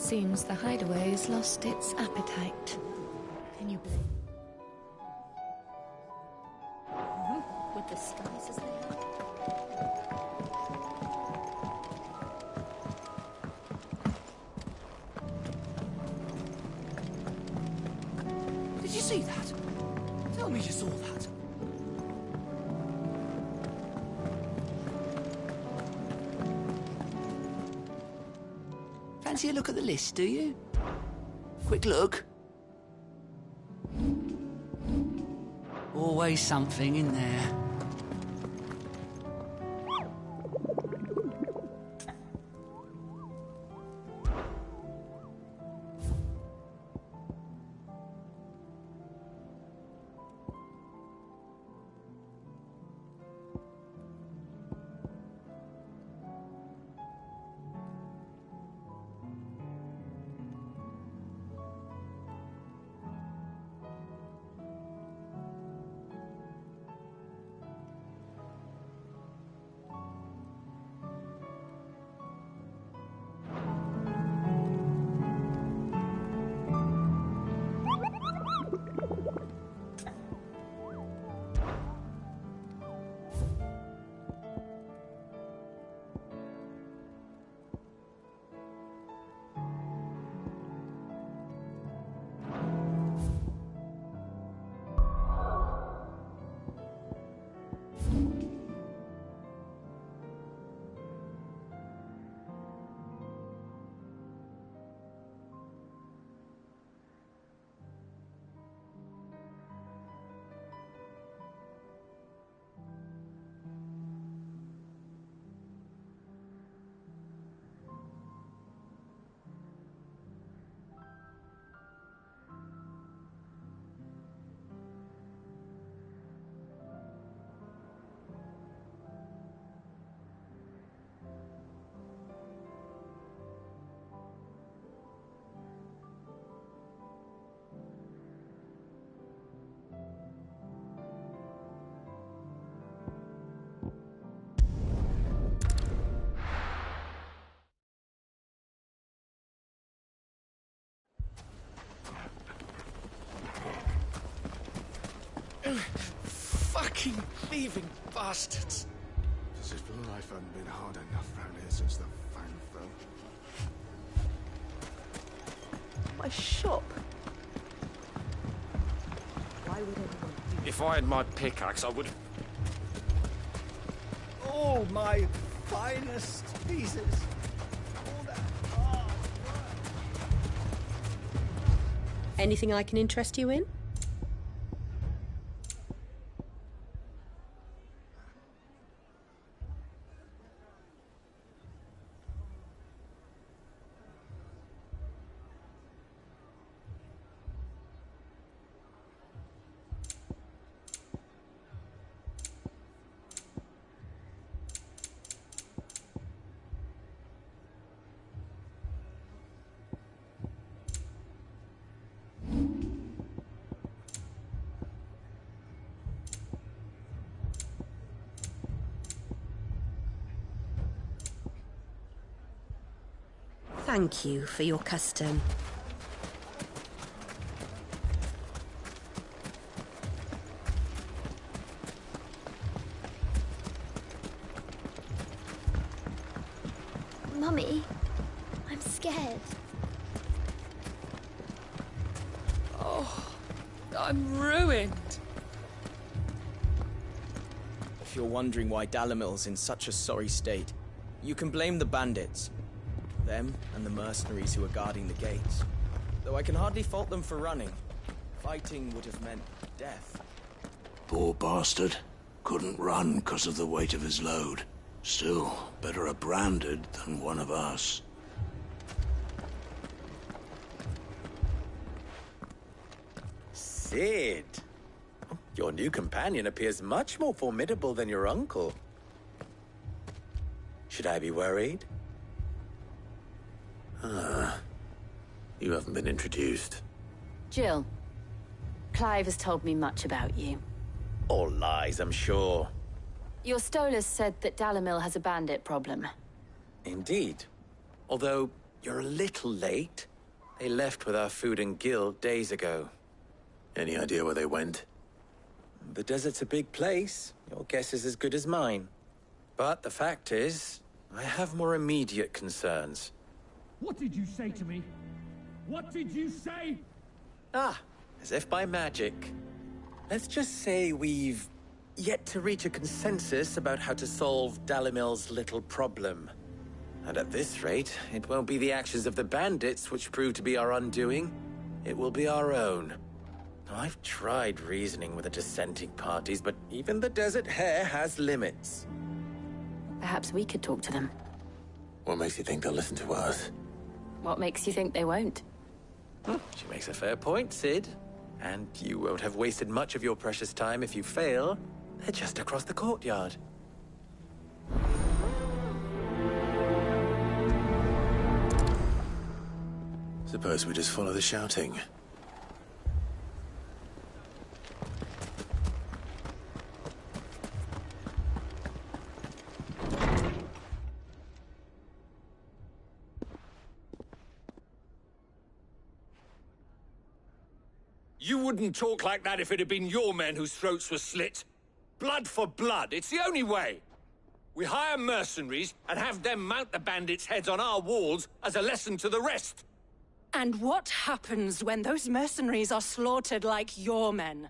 Seems the hideaway's lost its appetite. Can you blame? With the skies as they are. Did you see that? Tell me you saw that. Fancy a look at the list, do you? Quick look. Always something in there. Fucking thieving bastards! As if life hadn't been hard enough round here since the Fang fell. My shop. Why would anyone do If I had my pickaxe, I would... Oh, my finest pieces. All that hard work. anything I can interest you in? Thank you for your custom. Mummy, I'm scared. Oh, I'm ruined. If you're wondering why Dalimil's in such a sorry state, you can blame the bandits. Them and the mercenaries who are guarding the gates. Though I can hardly fault them for running. Fighting would have meant death. Poor bastard. Couldn't run because of the weight of his load. Still, better a branded than one of us. Sid! Your new companion appears much more formidable than your uncle. Should I be worried? You haven't been introduced. Jill, Clive has told me much about you. All lies, I'm sure. Your Stolas said that Dalimil has a bandit problem. Indeed. Although, You're a little late. They left with our food and guild days ago. Any idea where they went? The desert's a big place. Your guess is as good as mine. But the fact is, I have more immediate concerns. What did you say to me? What did you say? Ah, as if by magic. Let's just say we've yet to reach a consensus about how to solve Dalimil's little problem. And at this rate, it won't be the actions of the bandits which prove to be our undoing. It will be our own. I've tried reasoning with the dissenting parties, but even the Desert Hare has limits. Perhaps we could talk to them. What makes you think they'll listen to us? What makes you think they won't? She makes a fair point, Sid. And you won't have wasted much of your precious time if you fail. They're just across the courtyard. Suppose we just follow the shouting. You wouldn't talk like that if it had been your men whose throats were slit. Blood for blood, it's the only way. We hire mercenaries and have them mount the bandits' heads on our walls as a lesson to the rest. And what happens when those mercenaries are slaughtered like your men?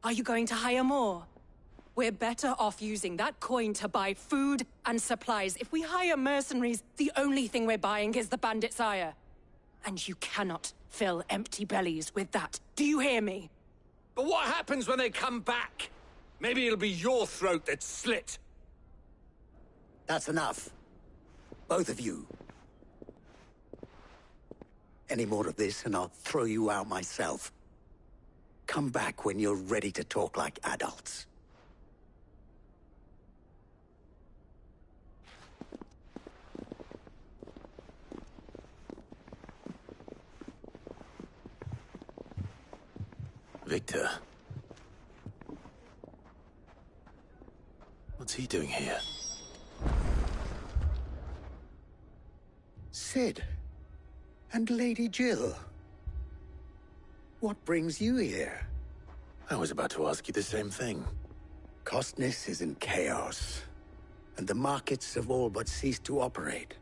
Are you going to hire more? We're better off using that coin to buy food and supplies. If we hire mercenaries, the only thing we're buying is the bandits' ire. And you cannot fill empty bellies with that. Do you hear me? But what happens when they come back? Maybe it'll be your throat that's slit. That's enough. Both of you. Any more of this and I'll throw you out myself. Come back when you're ready to talk like adults. Victor. What's he doing here? Sid. And Lady Jill. What brings you here? I was about to ask you the same thing. Costness is in chaos, and the markets have all but ceased to operate.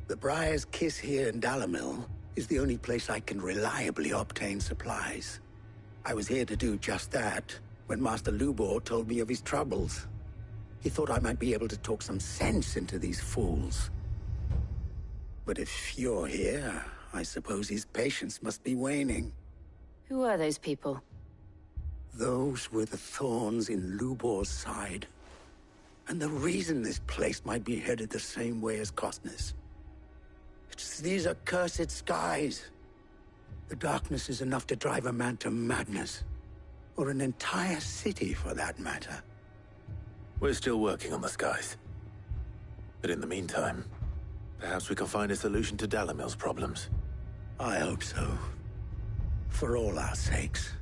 The Briar's Kiss here in Dalimil is the only place I can reliably obtain supplies. I was here to do just that when Master Lubor told me of his troubles. He thought I might be able to talk some sense into these fools. But if you're here, I suppose his patience must be waning. Who are those people? Those were the thorns in Lubor's side. And the reason this place might be headed the same way as Costness. It's these accursed skies. The darkness is enough to drive a man to madness. Or an entire city, for that matter. We're still working on the skies. But in the meantime, perhaps we can find a solution to Dalimil's problems. I hope so. For all our sakes.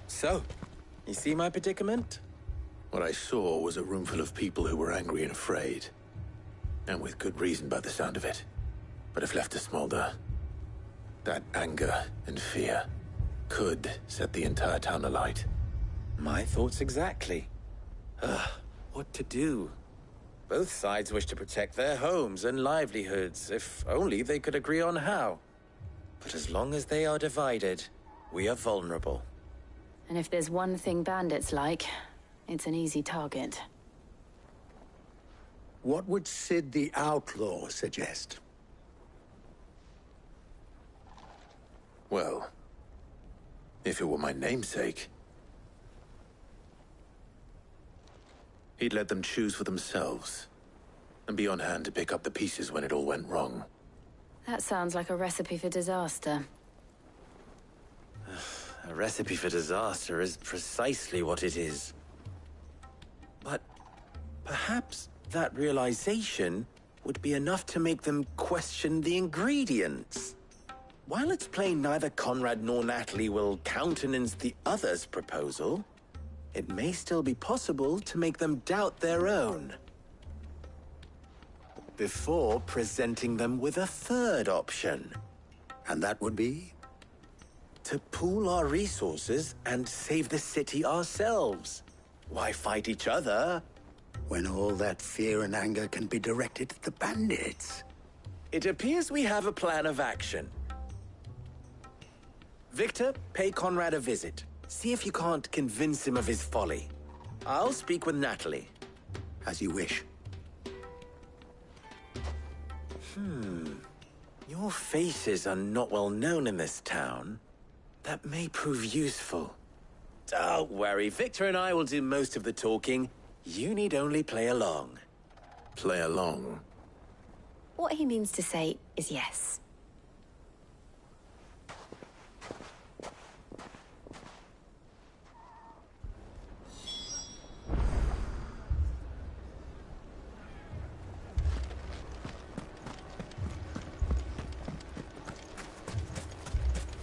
So, you see my predicament? What I saw was a room full of people who were angry and afraid. And with good reason by the sound of it. But if left to smolder, that anger and fear could set the entire town alight. My thoughts exactly. What to do? Both sides wish to protect their homes and livelihoods, if only they could agree on how. But as long as they are divided, we are vulnerable. And if there's one thing bandits like, it's an easy target. What would Sid the Outlaw suggest? Well, if it were my namesake, he'd let them choose for themselves, and be on hand to pick up the pieces when it all went wrong. That sounds like a recipe for disaster. A recipe for disaster is precisely what it is. But perhaps that realization would be enough to make them question the ingredients. While it's plain neither Conrad nor Natalie will countenance the other's proposal, it may still be possible to make them doubt their own, before presenting them with a third option. And that would be? To pool our resources and save the city ourselves. Why fight each other when all that fear and anger can be directed at the bandits? It appears we have a plan of action. Victor, pay Conrad a visit. See if you can't convince him of his folly. I'll speak with Natalie. As you wish. Your faces are not well known in this town. That may prove useful. Don't worry, Victor and I will do most of the talking. You need only play along. Play along? What he means to say is yes.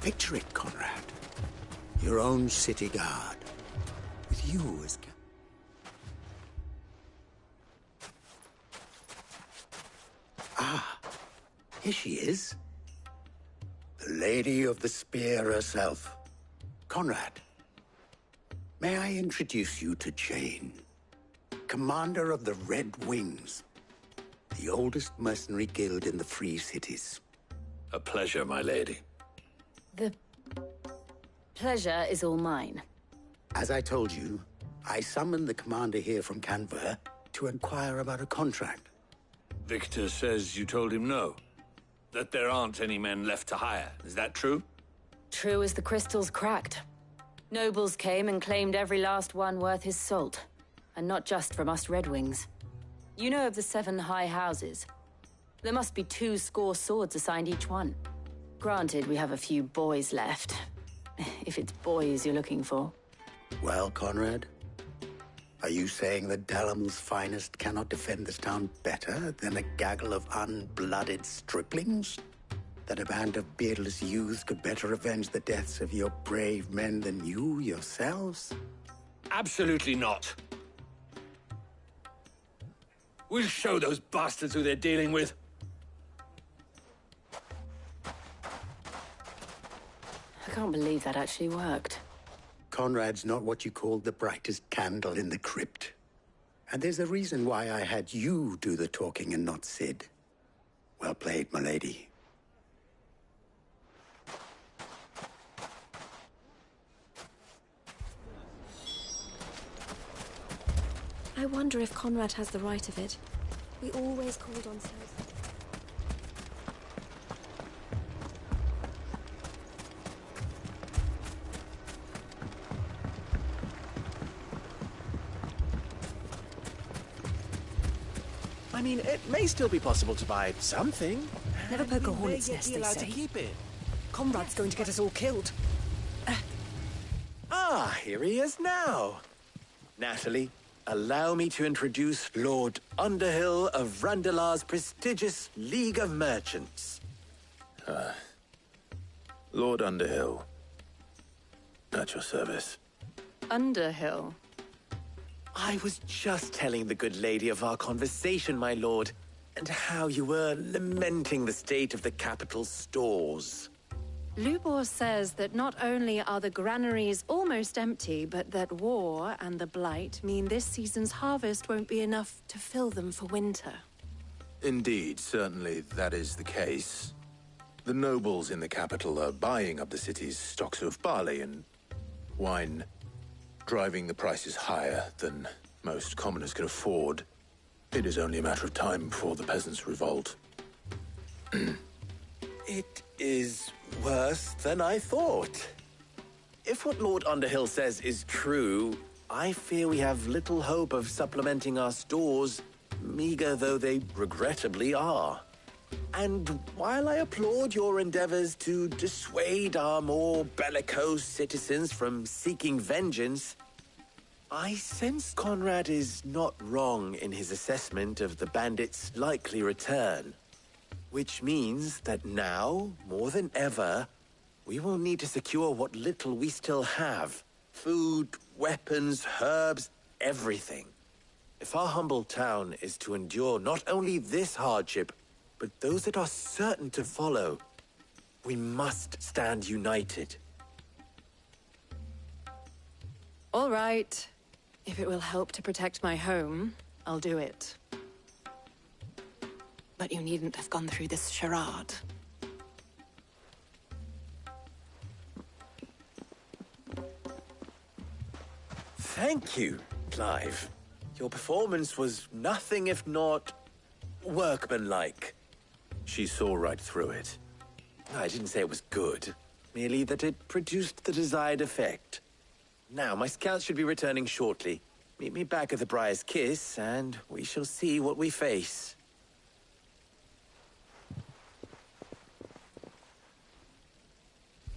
Picture it, Conrad. Your own city guard. With you as... Ah, here she is. The Lady of the Spear herself. Conrad, may I introduce you to Jane, commander of the Red Wings, the oldest mercenary guild in the Free Cities. A pleasure, my lady. The pleasure is all mine. As I told you, I summoned the commander here from Canver to inquire about a contract. Victor says you told him no. That there aren't any men left to hire. Is that true? True as the crystals cracked. Nobles came and claimed every last one worth his salt. And not just from us Red Wings. You know of the 7 high houses. There must be 2 swords assigned each one. Granted, we have a few boys left. If it's boys you're looking for. Well, Conrad, are you saying that Dalamil's finest cannot defend this town better than a gaggle of unblooded striplings? That a band of beardless youths could better avenge the deaths of your brave men than you yourselves? Absolutely not. We'll show those bastards who they're dealing with. I can't believe that actually worked. Conrad's not what you call the brightest candle in the crypt. And there's a reason why I had you do the talking and not Sid. Well played, my lady. I wonder if Conrad has the right of it. We always called on Ceres. I mean, it may still be possible to buy something. Never poke a hornet's nest, they say. To keep it. Conrad's going to get us all killed. Ah, here he is now. Natalie, allow me to introduce Lord Underhill of Randalar's prestigious League of Merchants. Lord Underhill. At your service. Underhill. I was just telling the good lady of our conversation, my lord, and how you were lamenting the state of the capital's stores. Lubor says that not only are the granaries almost empty, but that war and the Blight mean this season's harvest won't be enough to fill them for winter. Indeed, certainly that is the case. The nobles in the capital are buying up the city's stocks of barley and wine, driving the prices higher than most commoners can afford. It is only a matter of time before the peasants revolt. It is worse than I thought. If what Lord Underhill says is true, I fear we have little hope of supplementing our stores, meager though they regrettably are. And while I applaud your endeavors to dissuade our more bellicose citizens from seeking vengeance, I sense Conrad is not wrong in his assessment of the bandits' likely return. Which means that now, more than ever, we will need to secure what little we still have. Food, weapons, herbs, everything. If our humble town is to endure not only this hardship, but those that are certain to follow, we must stand united. All right. If it will help to protect my home, I'll do it. But you needn't have gone through this charade. Thank you, Clive. Your performance was nothing if not workmanlike. She saw right through it. I didn't say it was good, merely that it produced the desired effect. Now, my scouts should be returning shortly. Meet me back at the Briar's Kiss, and we shall see what we face.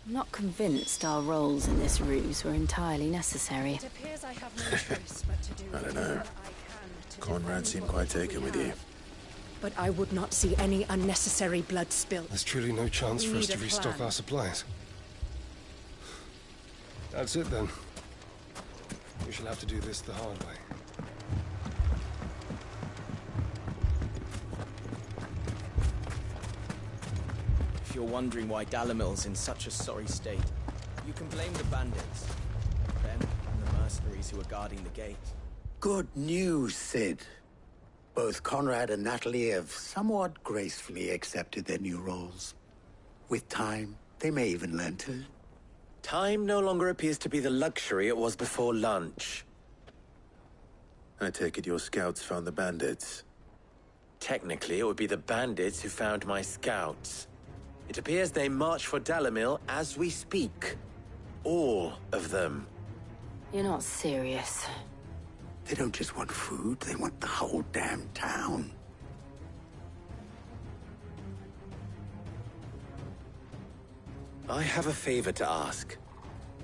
I'm not convinced our roles in this ruse were entirely necessary. It appears I have no choice but to do I don't know. whatever I can to Conrad defend seemed what quite we taken with you. have. But I would not see any unnecessary blood spilled. There's truly no chance We for us need to a restock plan. our supplies. That's it then. We shall have to do this the hard way. If you're wondering why Dalimil's in such a sorry state, you can blame the bandits. Them and the mercenaries who are guarding the gate. Good news, Sid. Both Conrad and Natalie have somewhat gracefully accepted their new roles. With time, they may even learn to. Time no longer appears to be the luxury it was before lunch. I take it your scouts found the bandits. Technically, it would be the bandits who found my scouts. It appears they march for Dalimil as we speak. All of them. You're not serious. They don't just want food, they want the whole damn town. I have a favor to ask.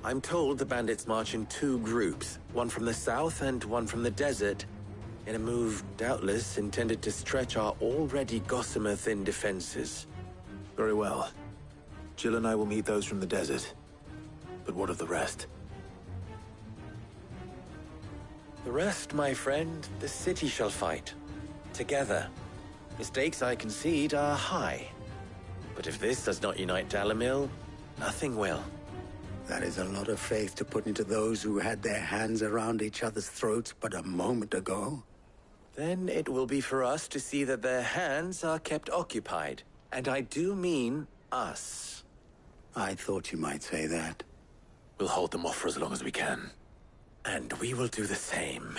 I'm told the bandits march in two groups, one from the south and one from the desert, in a move doubtless intended to stretch our already gossamer-thin defenses. Very well. Jill and I will meet those from the desert. But what of the rest? The rest, my friend, the city shall fight. Together. Mistakes, I concede, are high. But if this does not unite Dalimil, nothing will. That is a lot of faith to put into those who had their hands around each other's throats but a moment ago. Then it will be for us to see that their hands are kept occupied. And I do mean us. I thought you might say that. We'll hold them off for as long as we can. And we will do the same.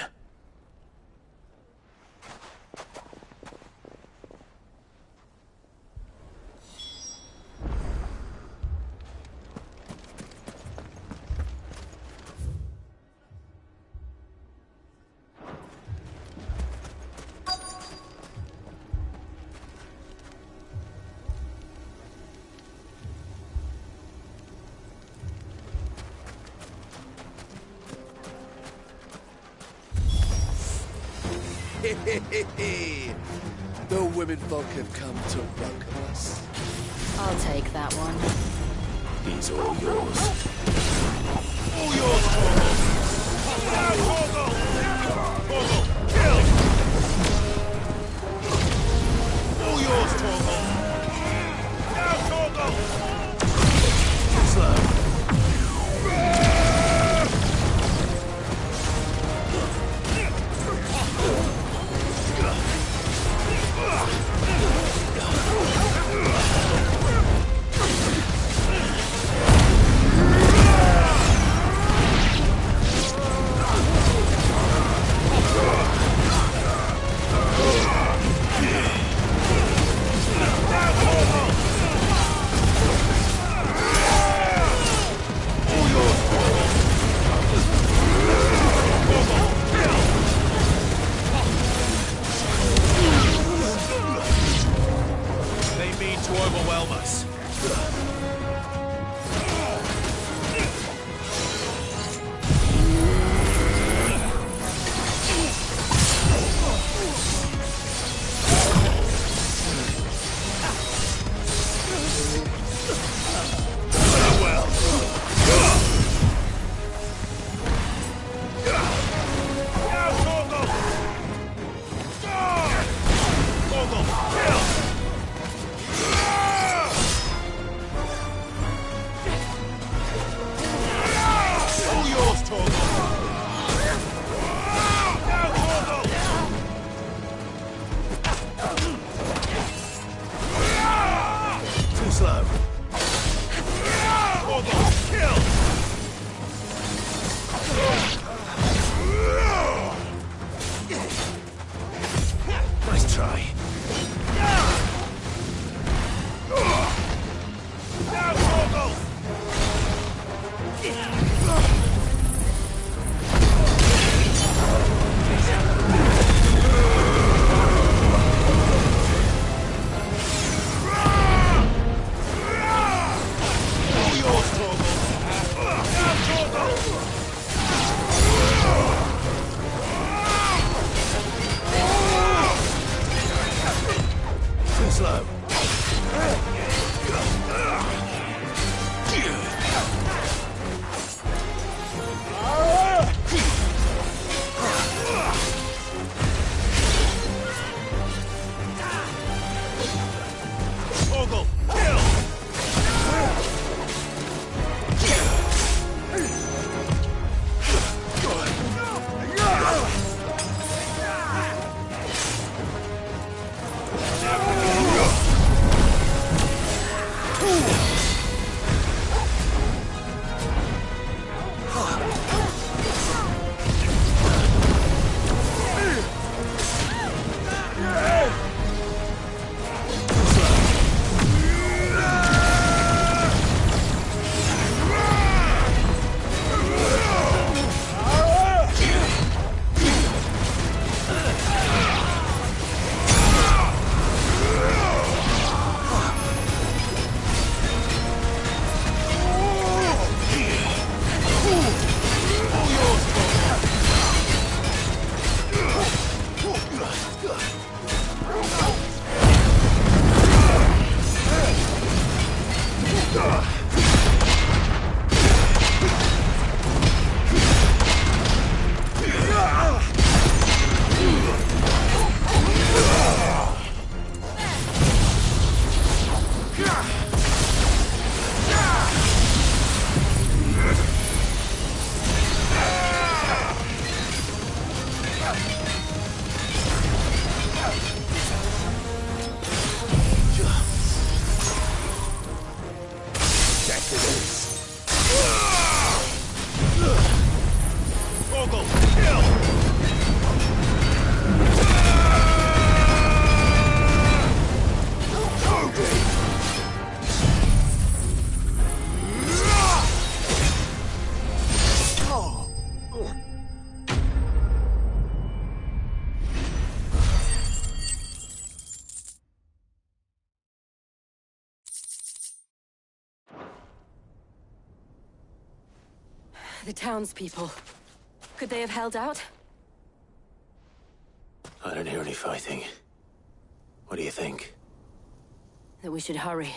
The women folk have come to welcome us. I'll take that one. He's all yours. All yours, Torgal! Now, Torgal! Torgal, kill! All yours, Torgal! Now, Torgal! Slow. Too slow. Ogle, kill! The townspeople. Could they have held out? I don't hear any fighting. What do you think? That we should hurry.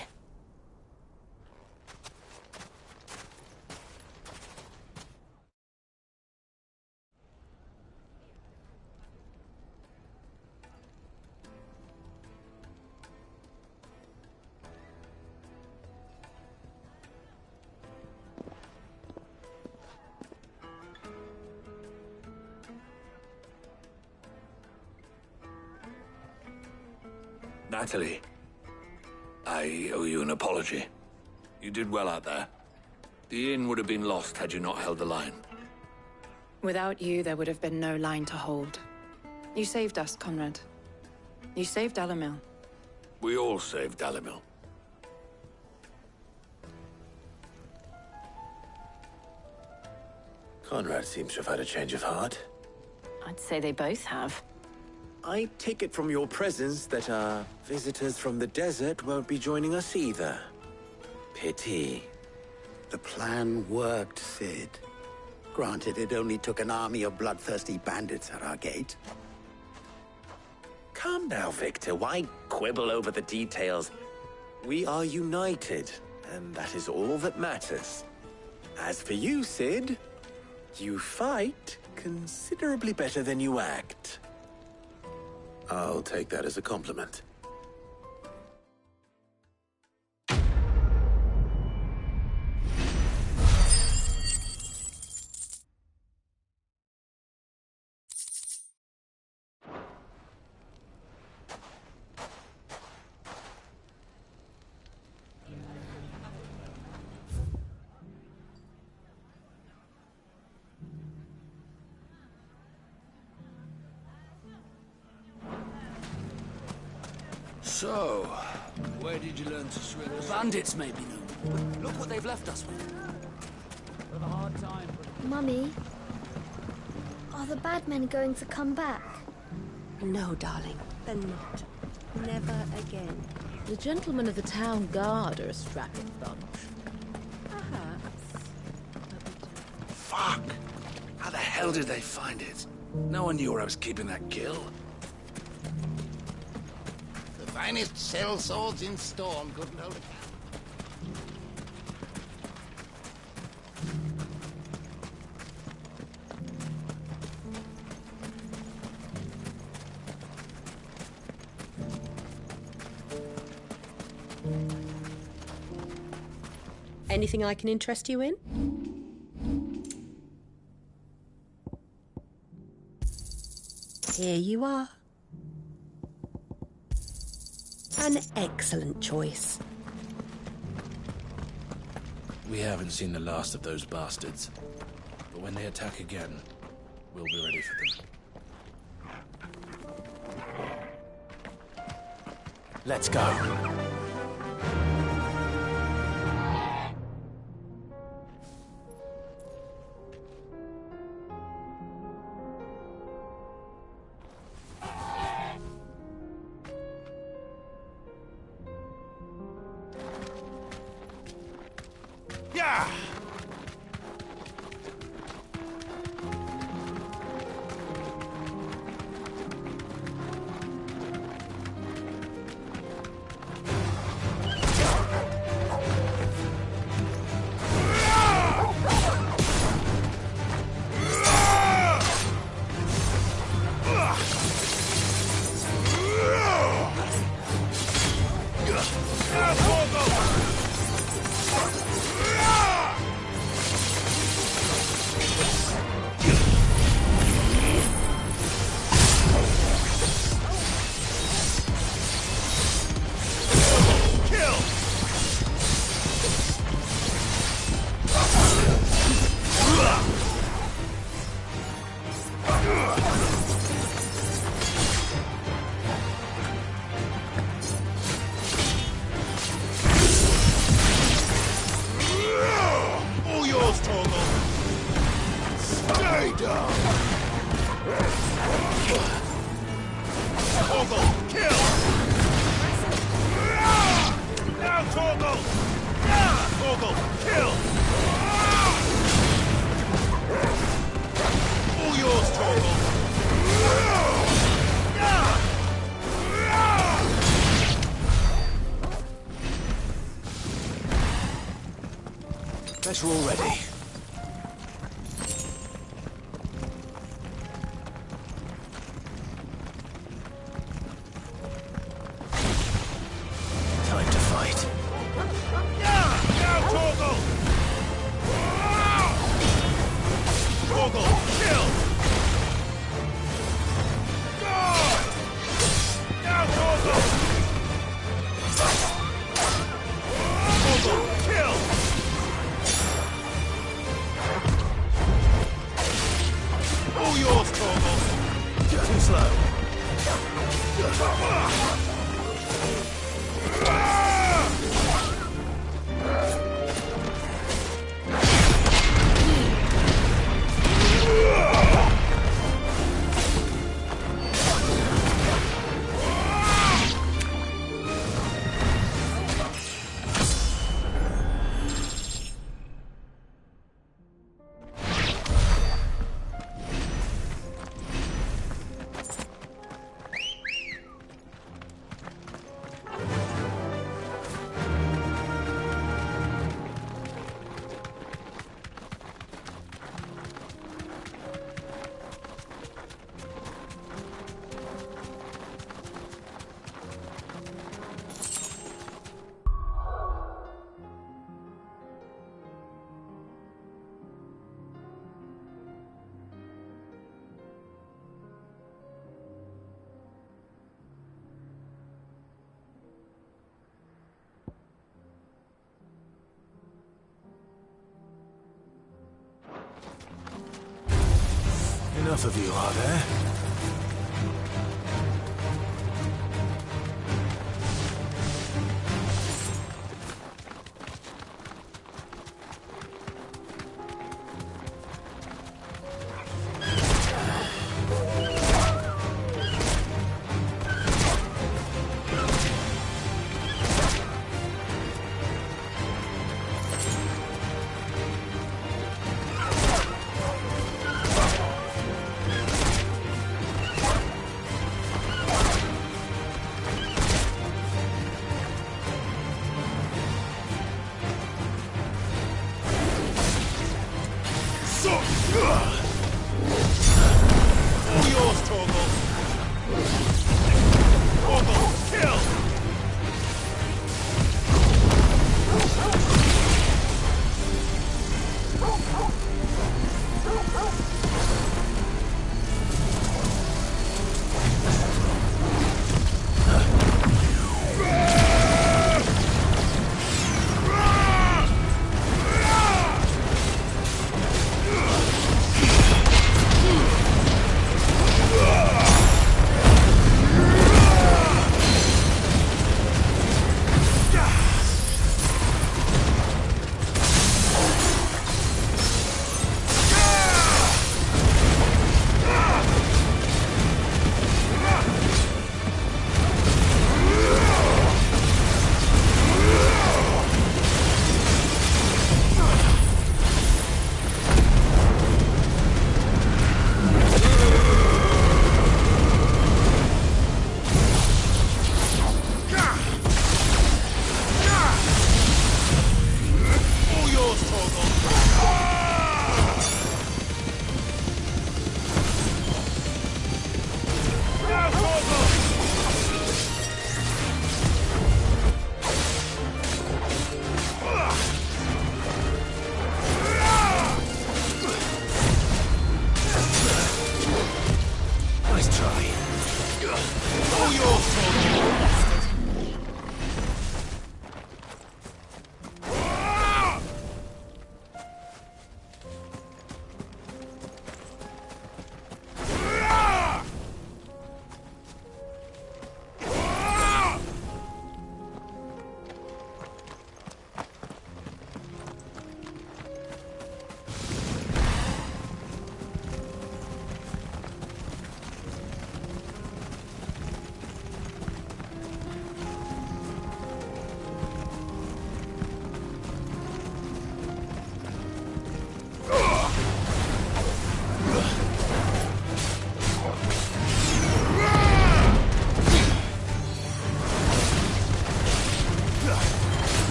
Natalie, I owe you an apology. You did well out there. The inn would have been lost had you not held the line. Without you, there would have been no line to hold. You saved us, Conrad. You saved Dalimil. We all saved Dalimil. Conrad seems to have had a change of heart. I'd say they both have. I take it from your presence that our visitors from the desert won't be joining us either. Pity. The plan worked, Sid. Granted, it only took an army of bloodthirsty bandits at our gate. Come now, Victor. Why quibble over the details? We are united, and that is all that matters. As for you, Sid, you fight considerably better than you act. I'll take that as a compliment. So, where did you learn to swim? Bandits, maybe, no. Look what they've left us with. Mummy, are the bad men going to come back? No, darling, they're not. Never again. The gentlemen of the town guard are a strapping bunch. Perhaps. Fuck! How the hell did they find it? No one knew where I was keeping that kill. The finest shell swords in Storm couldn't hold a Anything I can interest you in? Here you are. An excellent choice. We haven't seen the last of those bastards. But when they attack again, we'll be ready for them. Let's go. Better already. Time to fight. Now, Torgal! Torgal, kill! Now, Torgal! Torgal, kill! All yours, Torgal! Too slow. Enough of you, are there? All yours, Torgal. Torgal, kill!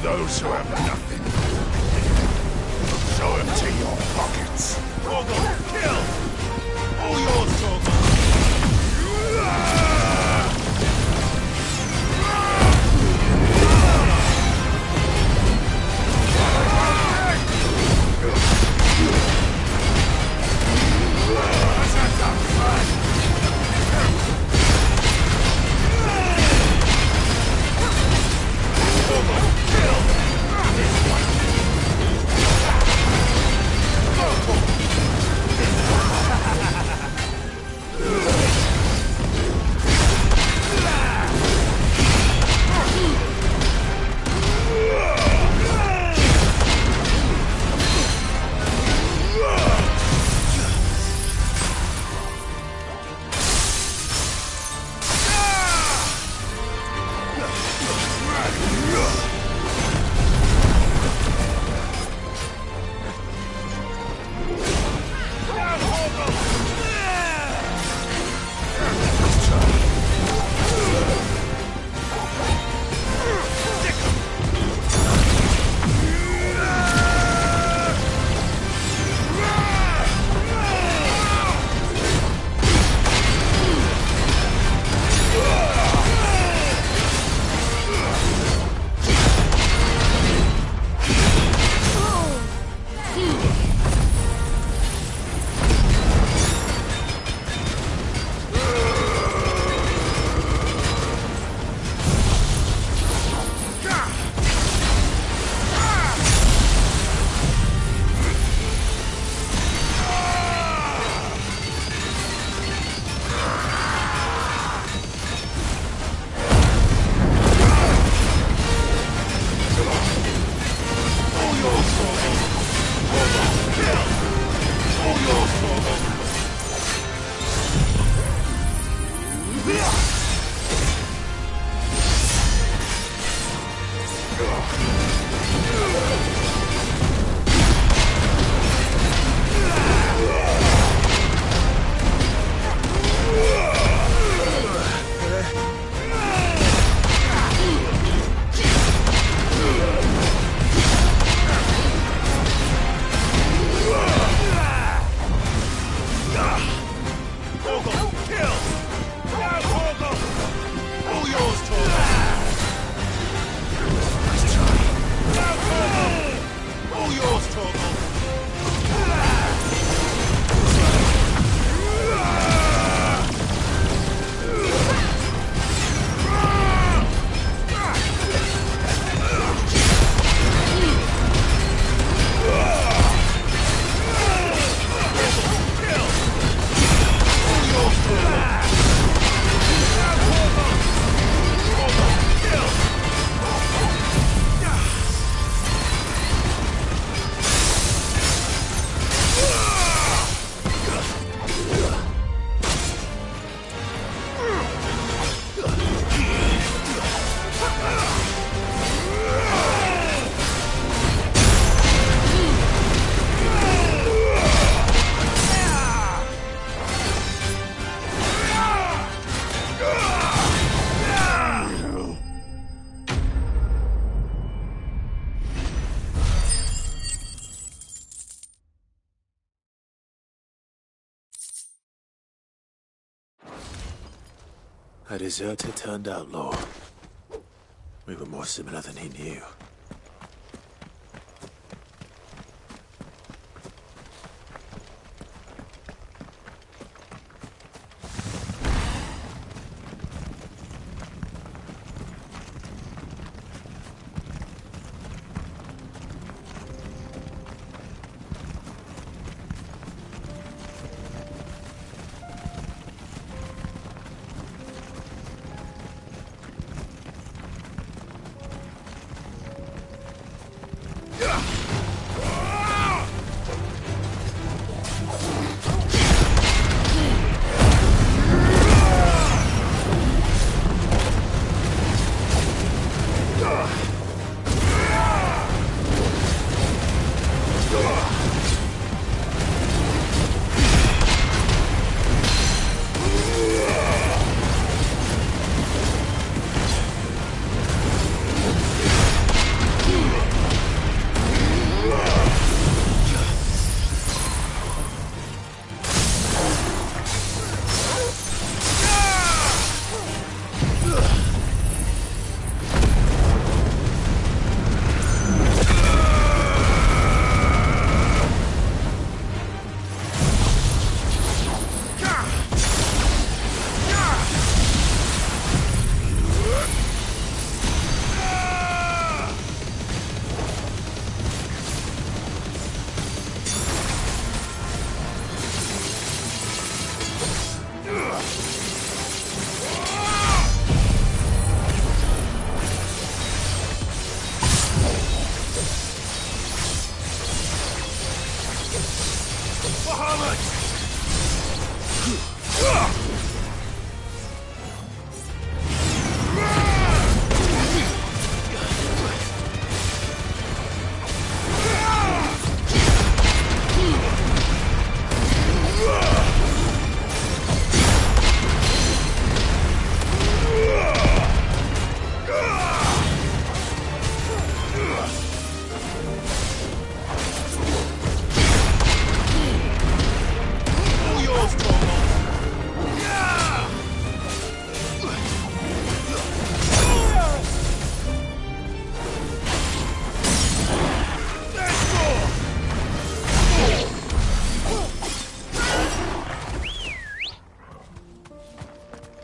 those who have nothing. So empty your pockets. Torgal, kill! All yours, Torgal! A deserter turned outlaw. We were more similar than he knew.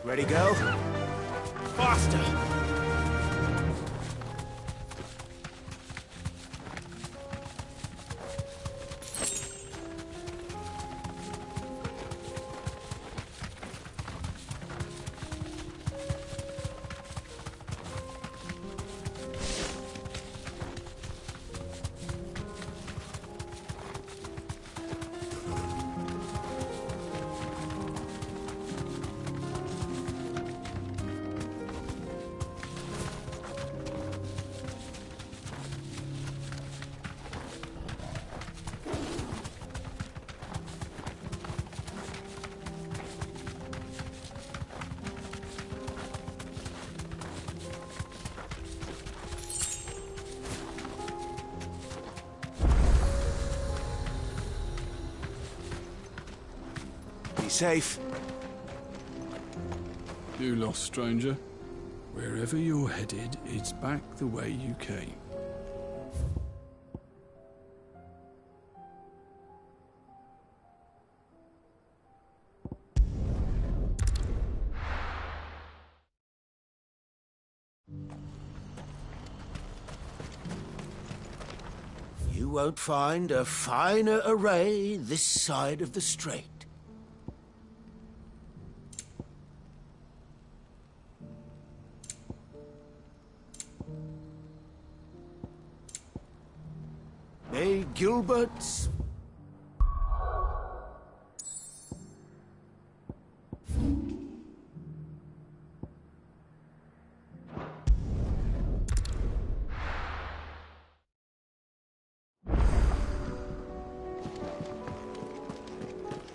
Ready, go? Faster! Be safe. You lost, stranger. Wherever you're headed, it's back the way you came. You won't find a finer array this side of the strait. May Gilbert's...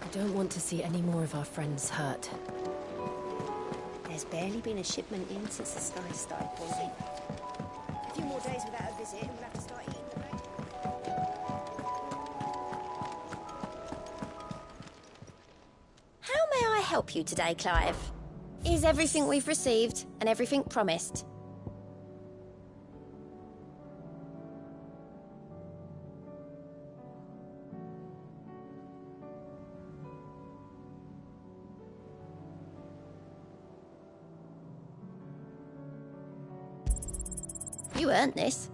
I don't want to see any more of our friends hurt. There's barely been a shipment in since the sky started falling. A few more days without a visit and we'll have to start eating the rain. How may I help you today, Clive? Is everything we've received and everything promised? You earned this.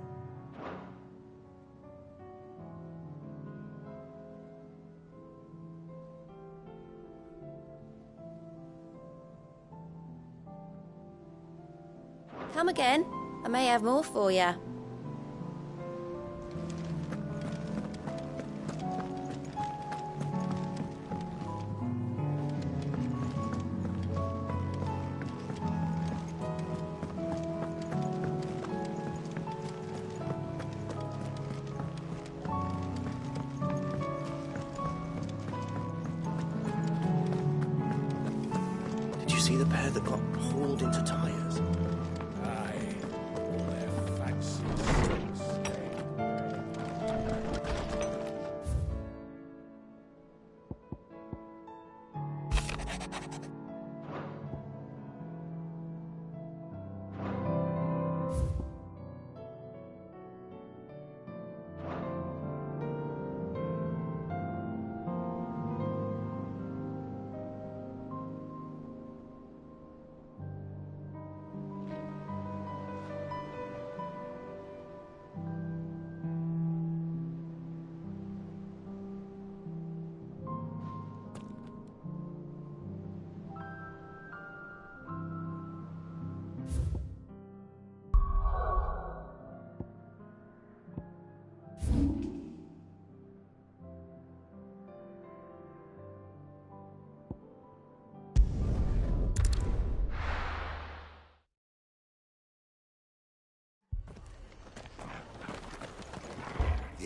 Come again. I may have more for you. Did you see the pair that got hauled into tires? Aye, all their fancy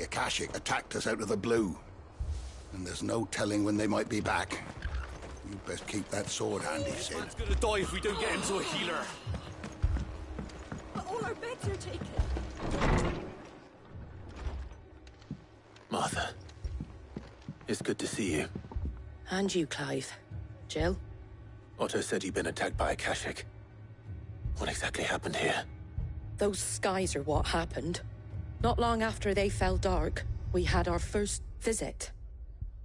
The Akashic attacked us out of the blue. And there's no telling when they might be back. You best keep that sword handy, Sid. Man's gonna die if we don't get him to a healer. But all our beds are taken. Martha, it's good to see you. And you, Clive. Jill? Otto said you'd been attacked by Akashic. What exactly happened here? Those skies are what happened. Not long after they fell dark, we had our first visit.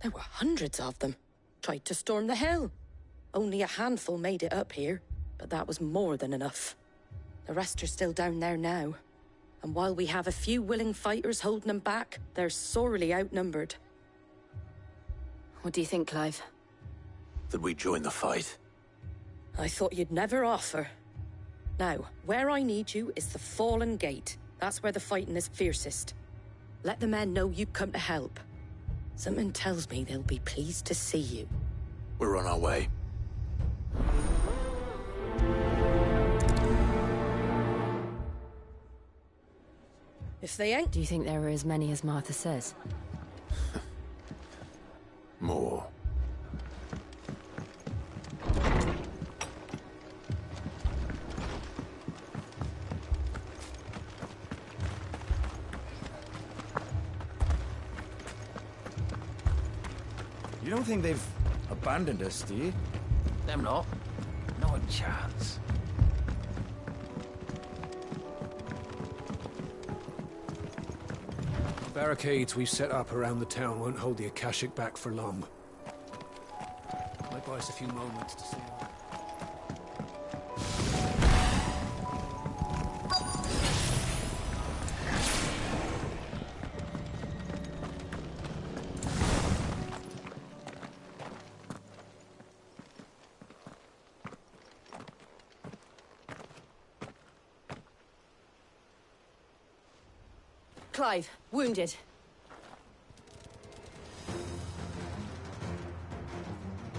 There were hundreds of them. Tried to storm the hill. Only a handful made it up here, but that was more than enough. The rest are still down there now. And while we have a few willing fighters holding them back, they're sorely outnumbered. What do you think, Clive? That we join the fight? I thought you'd never offer. Now, where I need you is the Fallen Gate. That's where the fighting is fiercest. Let the men know you've come to help. Something tells me they'll be pleased to see you. We're on our way. If they ain't... Do you think there are as many as Martha says? More. You don't think they've abandoned us, do you? Them not. Not a chance. The barricades we've set up around the town won't hold the Akashic back for long. Might buy us a few moments to see how... Clive, wounded.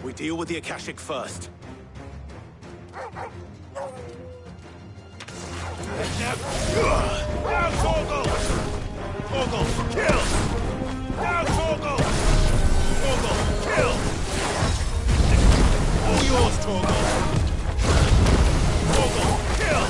We deal with the Akashic first. Down, Torgal! Torgal, kill! Down, Torgal! Torgal, kill! All yours, Torgal! Torgal, kill!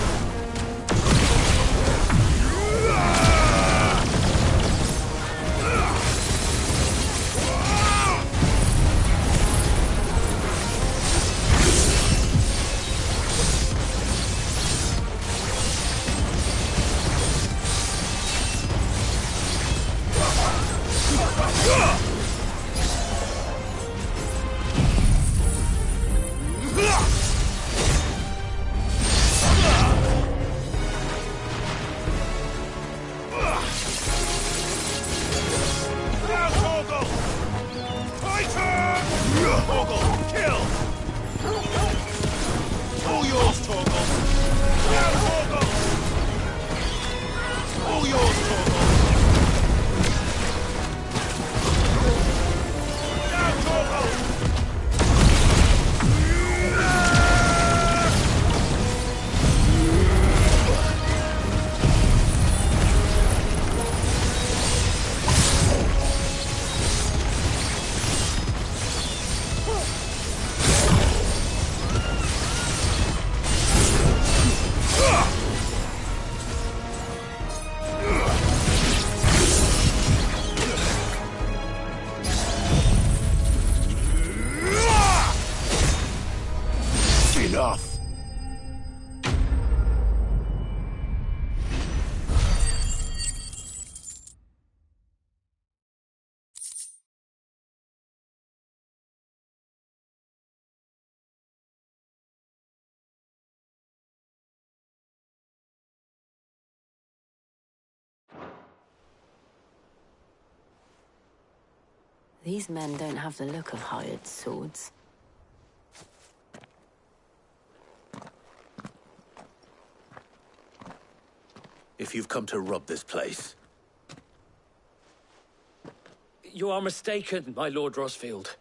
Enough! These men don't have the look of hired swords. If you've come to rob this place... You are mistaken, my Lord Rosfield.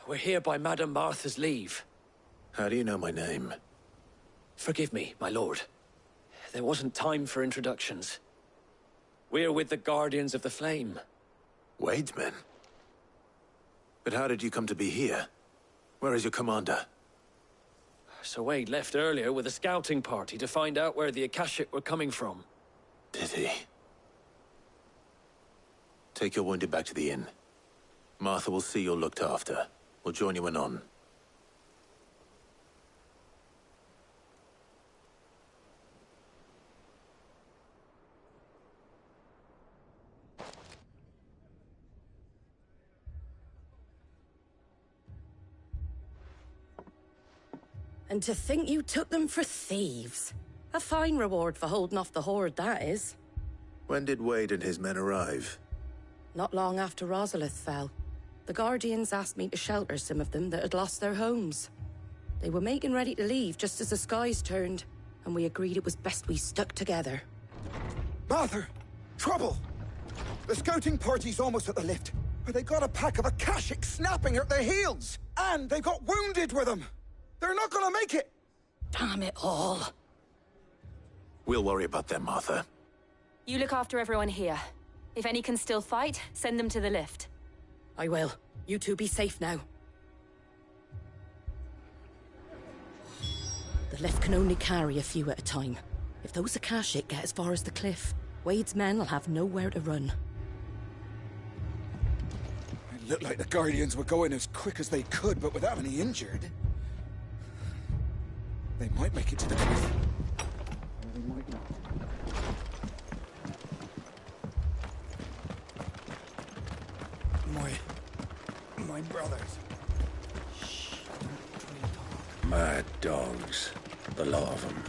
We're here by Madame Martha's leave. How do you know my name? Forgive me, my lord. There wasn't time for introductions. We're with the Guardians of the Flame. Wade's men? But how did you come to be here? Where is your commander? Sir Wade left earlier with a scouting party to find out where the Akashic were coming from. Did he? Take your wounded back to the inn. Martha will see you're looked after. We'll join you anon. And to think you took them for thieves. A fine reward for holding off the horde, that is. When did Wade and his men arrive? Not long after Rosalith fell. The Guardians asked me to shelter some of them that had lost their homes. They were making ready to leave just as the skies turned, and we agreed it was best we stuck together. Martha! Trouble! The scouting party's almost at the lift, but they got a pack of Akashic snapping at their heels! And they've got wounded with them! They're not gonna make it! Damn it all. We'll worry about them, Martha. You look after everyone here. If any can still fight, send them to the lift. I will. You two be safe now. The lift can only carry a few at a time. If those Akashic get as far as the cliff, Wade's men will have nowhere to run. It looked like the Guardians were going as quick as they could, but without any injured. They might make it to the cliff. Or they might not. My brothers. Shh, don't talk. Mad dogs. The lot of them.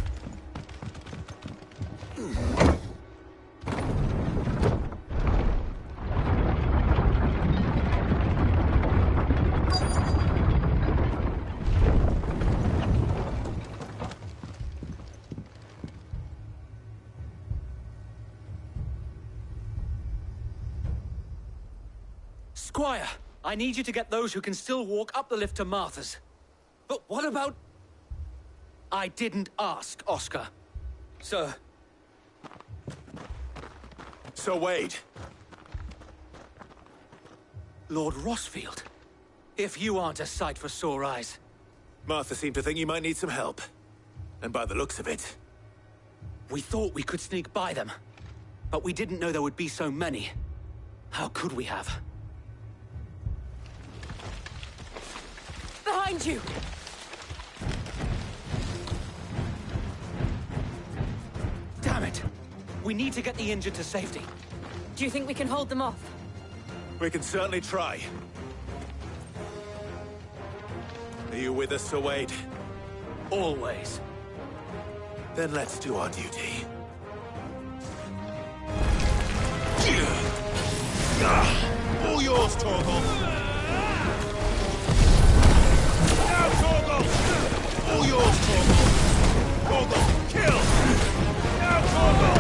Squire, I need you to get those who can still walk up the lift to Martha's. But what about... I didn't ask, Oscar. Sir. Sir Wade. Lord Rosfield. If you aren't a sight for sore eyes. Martha seemed to think you might need some help. And by the looks of it... We thought we could sneak by them. But we didn't know there would be so many. How could we have? Behind you! Damn it! We need to get the injured to safety. Do you think we can hold them off? We can certainly try. Are you with us, Sir Wade? Always. Then let's do our duty. All yours, Torgal! Now, Torgal! All yours, Torgal! Torgal, kill! Now, Torgal!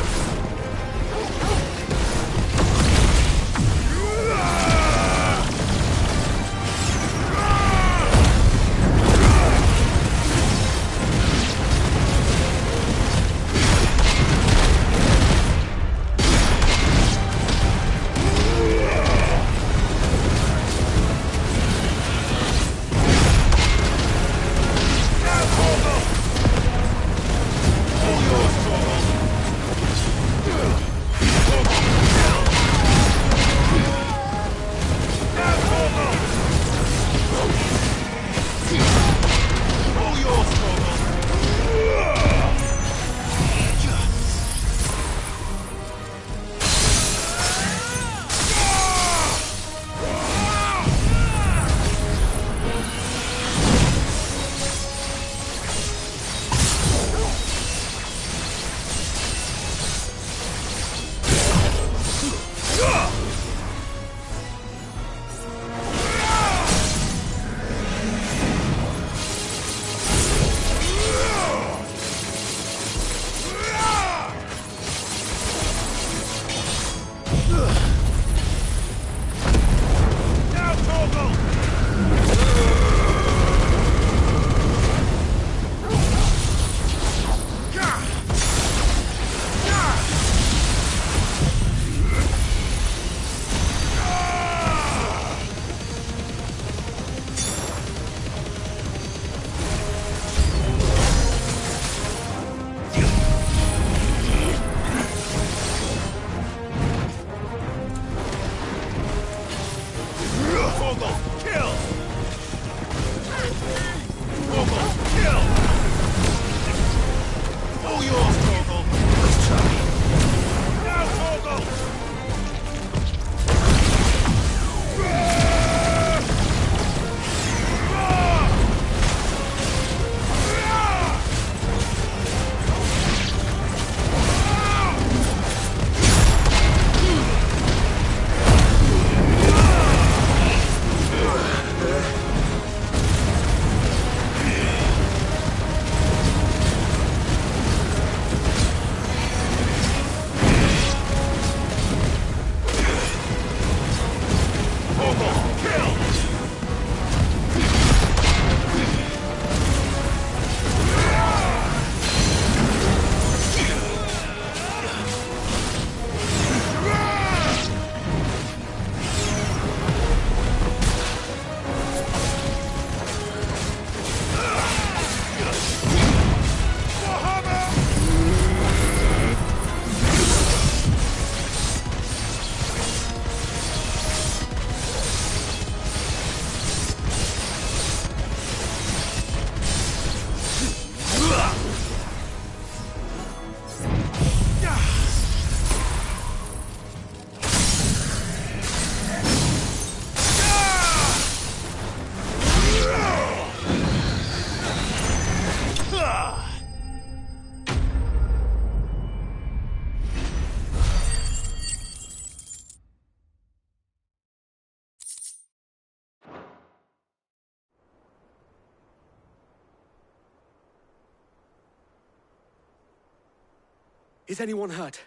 Is anyone hurt?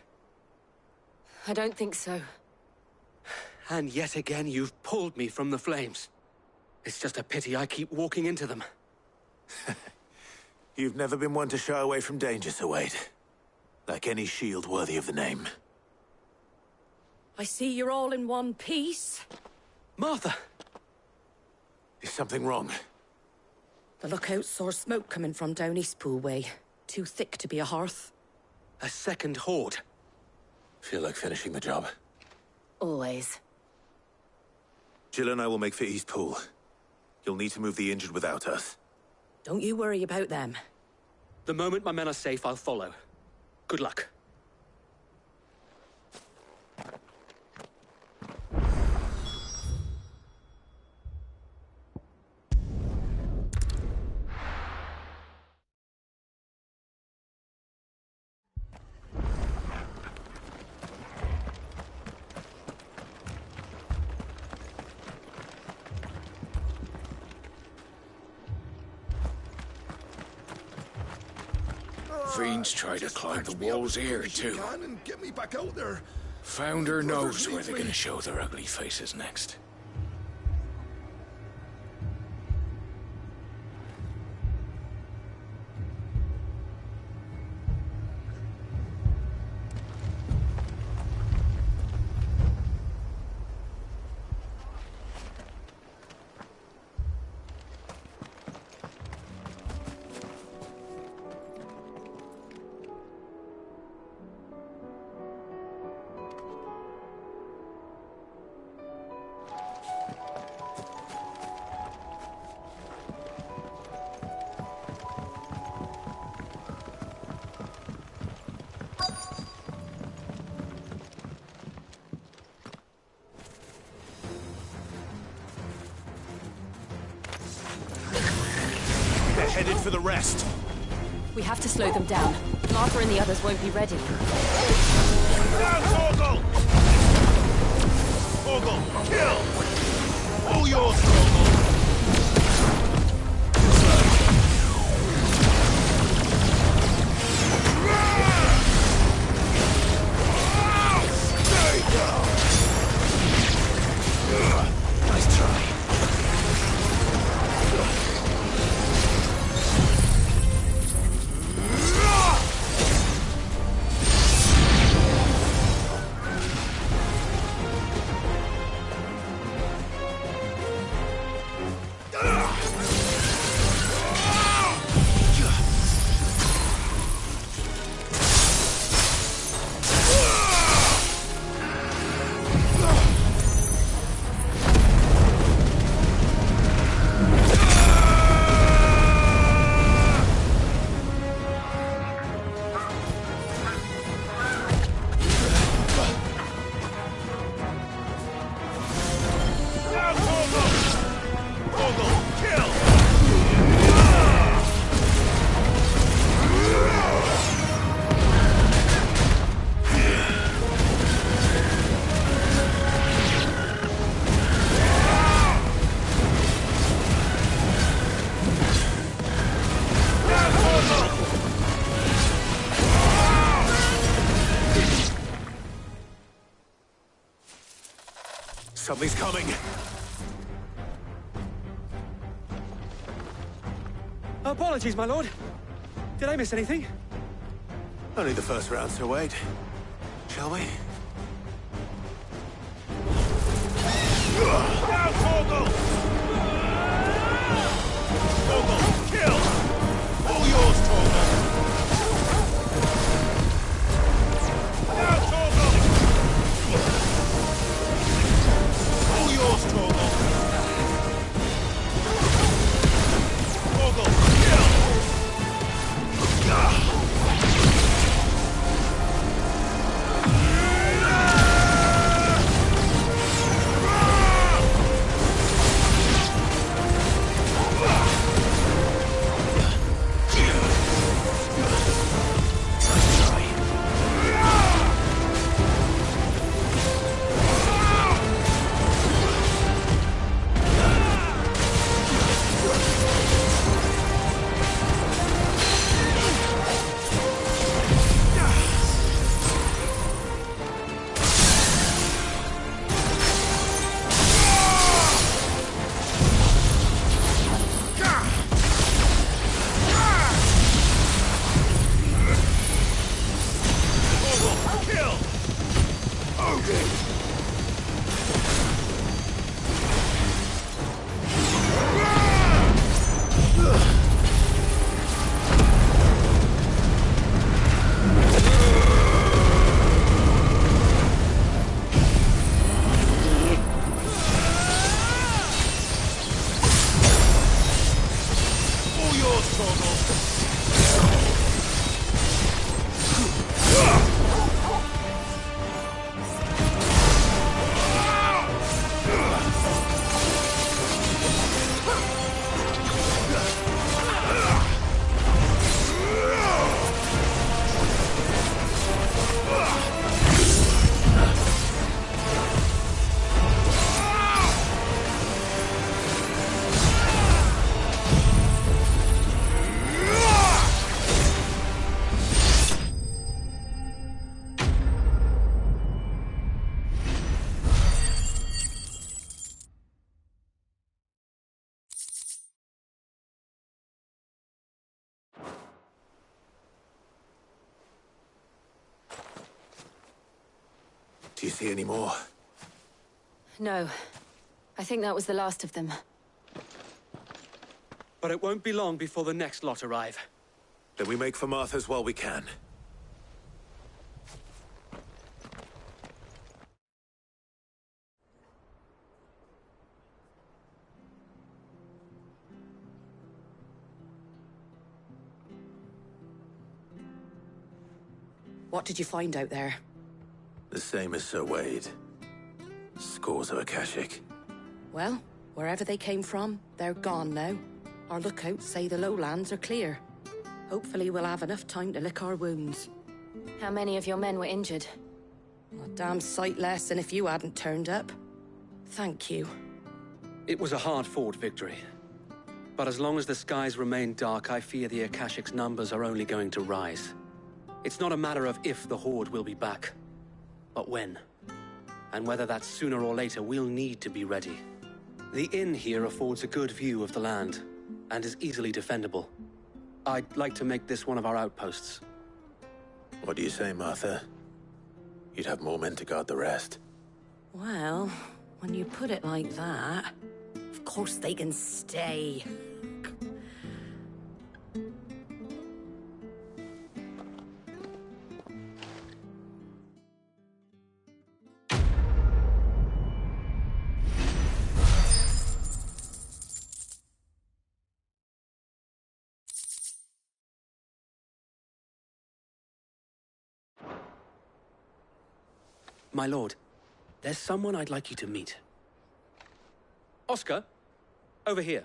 I don't think so. And yet again, you've pulled me from the flames. It's just a pity I keep walking into them. You've never been one to shy away from danger, Sir Wade. Like any shield worthy of the name. I see you're all in one piece. Martha! Is something wrong? The lookout saw smoke coming from down Eastpool way. Too thick to be a hearth. A second horde. Feel like finishing the job? Always. Jill and I will make for Eastpool. You'll need to move the injured without us. Don't you worry about them. The moment my men are safe, I'll follow. Good luck. Fiends try to climb the walls here, too. And get me back out there. Founder knows where they're gonna show their ugly faces next. They're headed for the rest. We have to slow them down. Martha and the others won't be ready. Down, Torgal! Torgal, kill! All yours, Torgal! Nice try. Something's coming. Apologies, my lord. Did I miss anything? Only the first round, Sir Wade. Shall we? Down, Torgal! Torgal, kill! All yours, Torgal! Down, Torgal! All yours, Torgal! Torgal, kill! Do you see any more? No. I think that was the last of them. But it won't be long before the next lot arrive. Then we make for Martha's while we can. What did you find out there? The same as Sir Wade. Scores of Akashic. Well, wherever they came from, they're gone now. Our lookouts say the lowlands are clear. Hopefully we'll have enough time to lick our wounds. How many of your men were injured? A damn sight less than if you hadn't turned up. Thank you. It was a hard-fought victory. But as long as the skies remain dark, I fear the Akashic's numbers are only going to rise. It's not a matter of if the Horde will be back, but when. And whether that's sooner or later, we'll need to be ready. The inn here affords a good view of the land, and is easily defendable. I'd like to make this one of our outposts. What do you say, Martha? You'd have more men to guard the rest. Well, when you put it like that, of course they can stay. My lord, there's someone I'd like you to meet. Oscar, over here.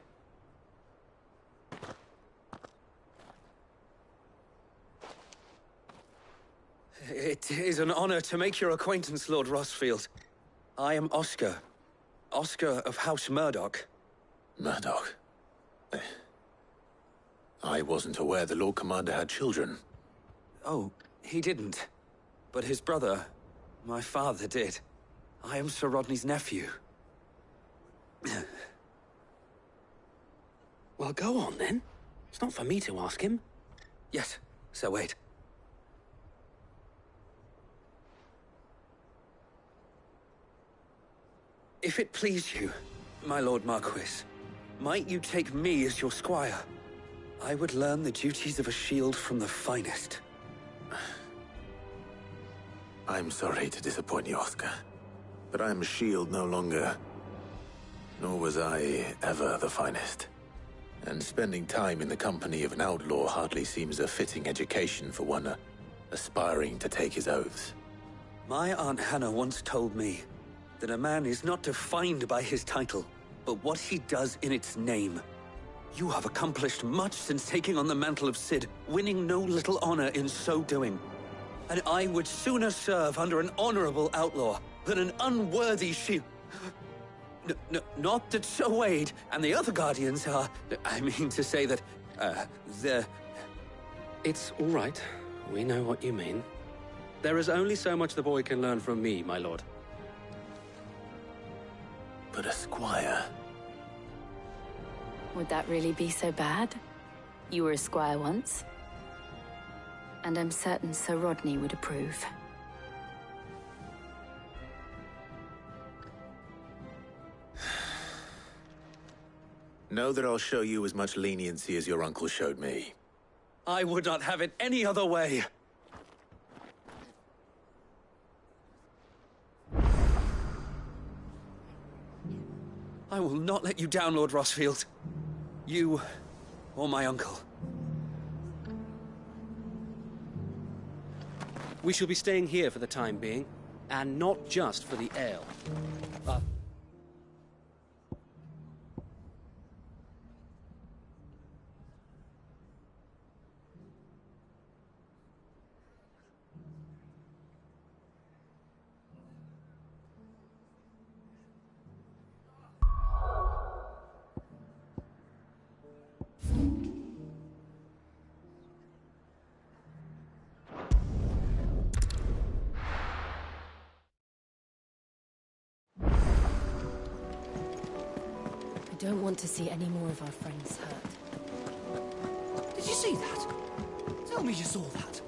It is an honor to make your acquaintance, Lord Rosfield. I am Oscar. Oscar of House Murdoch. Murdoch? I wasn't aware the Lord Commander had children. Oh, he didn't. But his brother, my father, did. I am Sir Rodney's nephew. Well, go on, then. It's not for me to ask him. Yes, Sir Wade. If it please you, my Lord Marquis, might you take me as your squire? I would learn the duties of a shield from the finest. I'm sorry to disappoint you, Oscar, but I am a shield no longer. Nor was I ever the finest. And spending time in the company of an outlaw hardly seems a fitting education for one aspiring to take his oaths. My Aunt Hannah once told me that a man is not defined by his title, but what he does in its name. You have accomplished much since taking on the mantle of Cid, winning no little honor in so doing. And I would sooner serve under an honorable outlaw than an unworthy shield. Not that Sir Wade and the other Guardians are... I mean to say that, they're... It's all right. We know what you mean. There is only so much the boy can learn from me, my lord. But a squire... Would that really be so bad? You were a squire once. And I'm certain Sir Rodney would approve. Know that I'll show you as much leniency as your uncle showed me. I would not have it any other way. I will not let you down, Lord Rosfield. You, or my uncle. We shall be staying here for the time being, and not just for the ale. I don't want to see any more of our friends hurt. Did you see that? Tell me you saw that.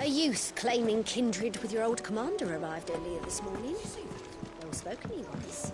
A youth claiming kindred with your old commander arrived earlier this morning. Well spoken he was.